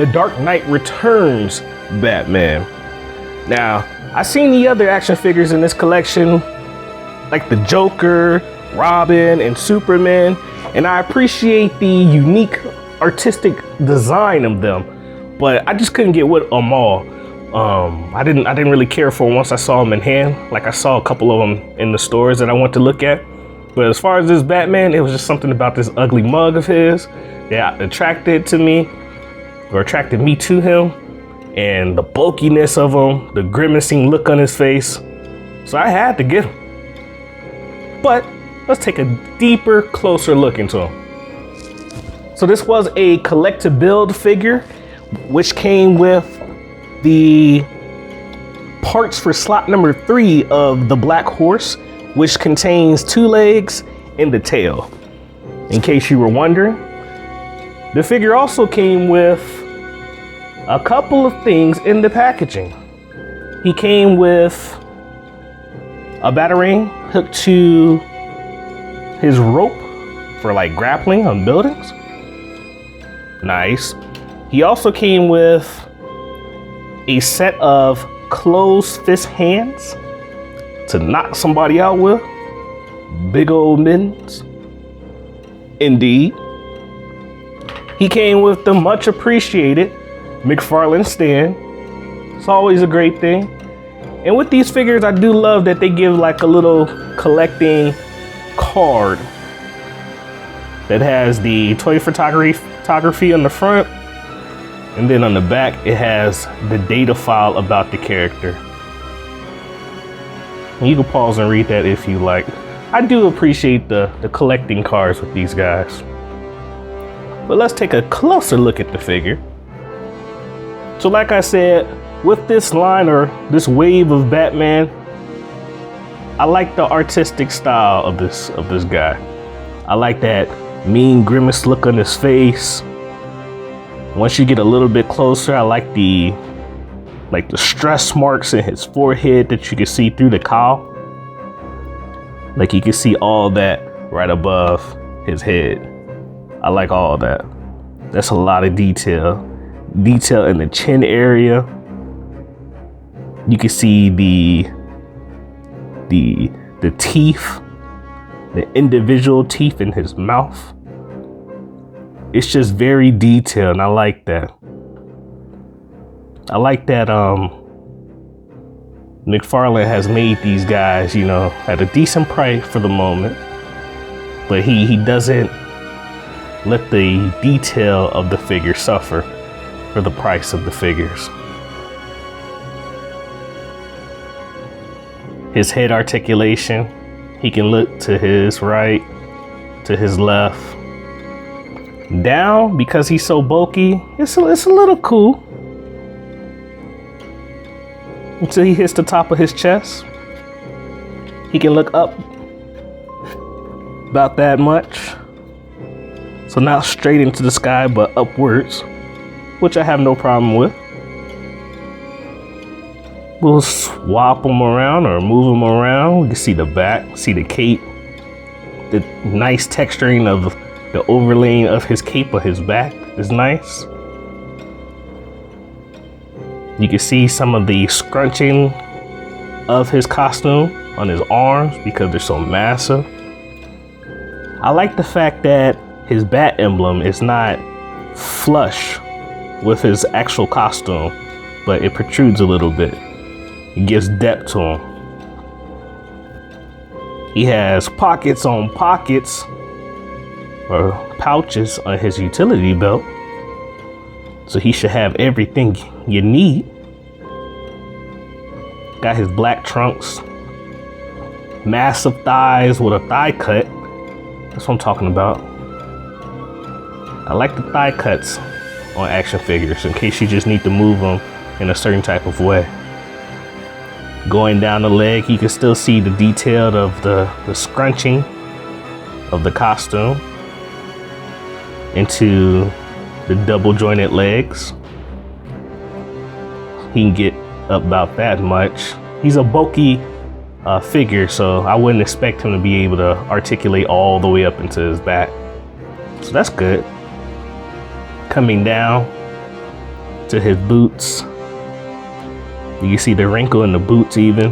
the Dark Knight Returns Batman. Now, I've seen the other action figures in this collection, like the Joker, Robin, and Superman, and I appreciate the unique artistic design of them, but I just couldn't get with them all. I didn't really care for them once I saw them in hand. Like, I saw a couple of them in the stores that I want to look at. But as far as this Batman, it was just something about this ugly mug of his that attracted me to him. And the bulkiness of him, the grimacing look on his face. So I had to get him. But let's take a deeper, closer look into him. So this was a collector build figure, which came with the parts for slot number 3 of the Black Horse, which contains 2 legs and the tail. In case you were wondering, the figure also came with a couple of things in the packaging. He came with a batarang hooked to his rope for like grappling on buildings. Nice. He also came with a set of closed fist hands to knock somebody out with. Big old mittens. Indeed. He came with the much appreciated McFarlane stand. It's always a great thing. And with these figures, I do love that they give like a little collecting card that has the toy photography on the front, and then on the back it has the data file about the character. And you can pause and read that if you like. I do appreciate the collecting cards with these guys. But let's take a closer look at the figure. So like I said, with this line or this wave of Batman, I like the artistic style of this guy. I like that mean grimace look on his face. Once you get a little bit closer, I like the stress marks in his forehead that you can see through the cowl. Like you can see all that right above his head. I like all that. That's a lot of detail. Detail in the chin area. You can see the teeth, the individual teeth in his mouth. It's just very detailed, and I like that. I like that McFarlane has made these guys, you know, at a decent price for the moment, but he doesn't let the detail of the figure suffer for the price of the figures. His head articulation, he can look to his right, to his left. Down, because he's so bulky, it's a little cool. Until he hits the top of his chest. He can look up about that much. So not straight into the sky, but upwards, which I have no problem with. We'll swap them around or move them around. We can see the back, see the cape, the nice texturing of the overlaying of his cape on his back is nice. You can see some of the scrunching of his costume on his arms because they're so massive. I like the fact that his bat emblem is not flush with his actual costume, but it protrudes a little bit. It gives depth to him. He has pockets on pockets, or pouches on his utility belt. So he should have everything you need. Got his black trunks, massive thighs with a thigh cut. That's what I'm talking about. I like the thigh cuts on action figures in case you just need to move them in a certain type of way. Going down the leg, you can still see the detail of the scrunching of the costume into the double jointed legs. He can get about that much. He's a bulky figure, so I wouldn't expect him to be able to articulate all the way up into his back. So that's good. Coming down, to his boots. You can see the wrinkle in the boots even.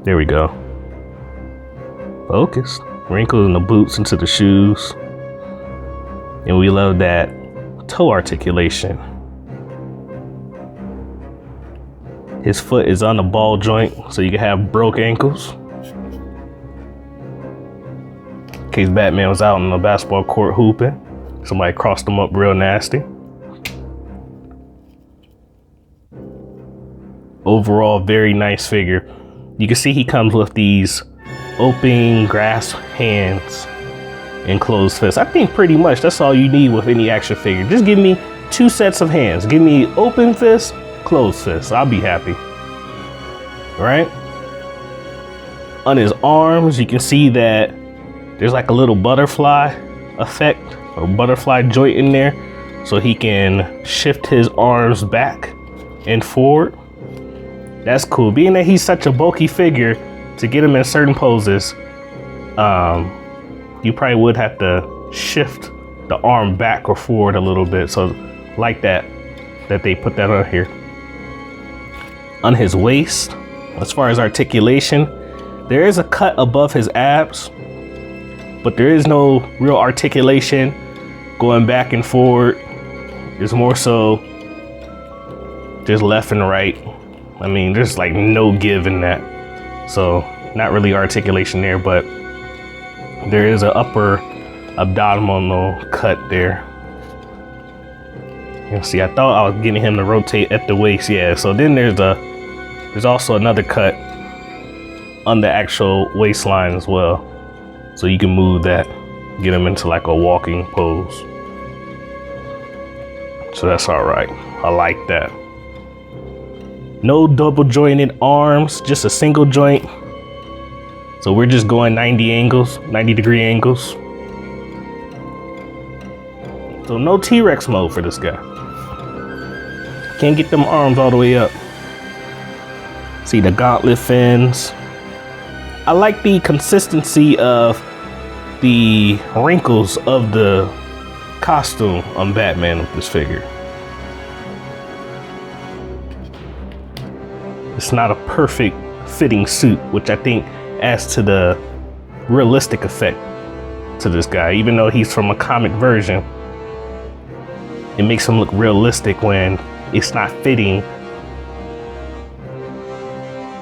There we go. Focus. Wrinkle in the boots into the shoes. And we love that toe articulation. His foot is on the ball joint, so you can have broke ankles. In case Batman was out on the basketball court hooping, somebody crossed him up real nasty. Overall, very nice figure. You can see he comes with these open grasp hands and closed fists. I think pretty much that's all you need with any action figure. Just give me 2 sets of hands. Give me open fist, closed fist. I'll be happy. Right? On his arms, you can see that there's like a little butterfly effect or butterfly joint in there, so he can shift his arms back and forward. That's cool. Being that he's such a bulky figure, to get him in certain poses, you probably would have to shift the arm back or forward a little bit. So like that they put that on here. On his waist, as far as articulation, there is a cut above his abs, but there is no real articulation going back and forward. It's more so just left and right. I mean, there's like no give in that. So not really articulation there, but there is an upper abdominal cut there. You see, I thought I was getting him to rotate at the waist. Yeah, so then there's also another cut on the actual waistline as well. So you can move that, get him into like a walking pose. So that's all right. I like that. No double jointed arms, just a single joint. So we're just going 90 degree angles. So no T-Rex mode for this guy. Can't get them arms all the way up. See the gauntlet fins. I like the consistency of the wrinkles of the costume on Batman with this figure. It's not a perfect fitting suit, which I think adds to the realistic effect to this guy. Even though he's from a comic version, it makes him look realistic when it's not fitting,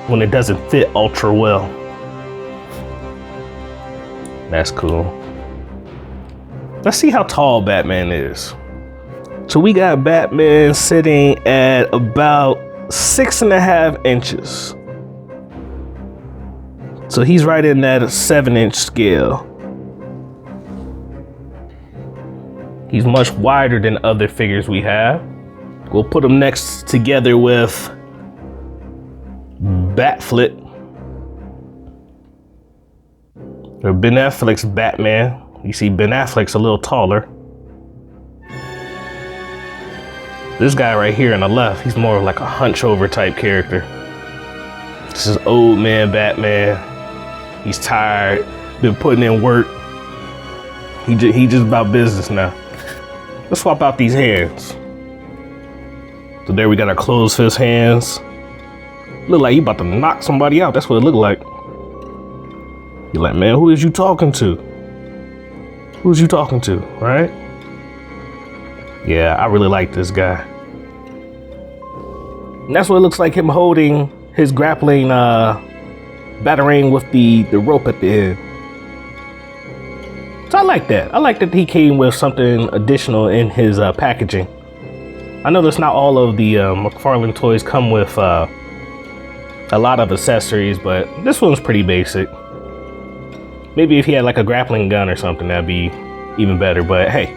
when it doesn't fit ultra well. That's cool. Let's see how tall Batman is. So we got Batman sitting at about 6.5 inches. So he's right in that 7-inch scale. He's much wider than other figures we have. We'll put him next together with Batfleck, or Ben Affleck's Batman. You see Ben Affleck's a little taller. This guy right here on the left, he's more of like a hunch over type character. This is old man Batman. He's tired, been putting in work. He just about business now. Let's swap out these hands. So there we got our closed fist hands. Look like he about to knock somebody out. That's what it looked like. You're like, man, who is you talking to? Who's you talking to, right? Yeah, I really like this guy. And that's what it looks like, him holding his grappling batarang with the rope at the end. So I like that. I like that he came with something additional in his packaging. I know that's not all of the McFarlane toys come with a lot of accessories, but this one's pretty basic. Maybe if he had like a grappling gun or something, that'd be even better. But hey,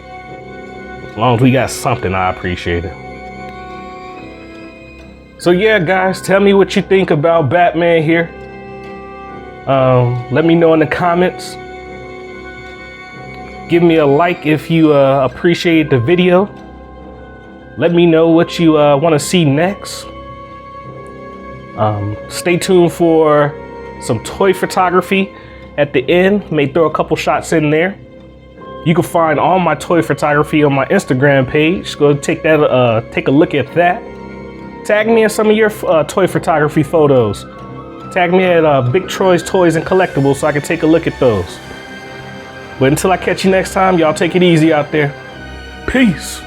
as long as we got something, I appreciate it. So yeah, guys, tell me what you think about Batman here. Let me know in the comments. Give me a like if you appreciate the video. Let me know what you want to see next. Stay tuned for some toy photography at the end. May throw a couple shots in there. You can find all my toy photography on my Instagram page. Go take a look at that. Tag me in some of your toy photography photos. Tag me at Big Troy's Toys and Collectibles so I can take a look at those. But until I catch you next time, y'all take it easy out there. Peace.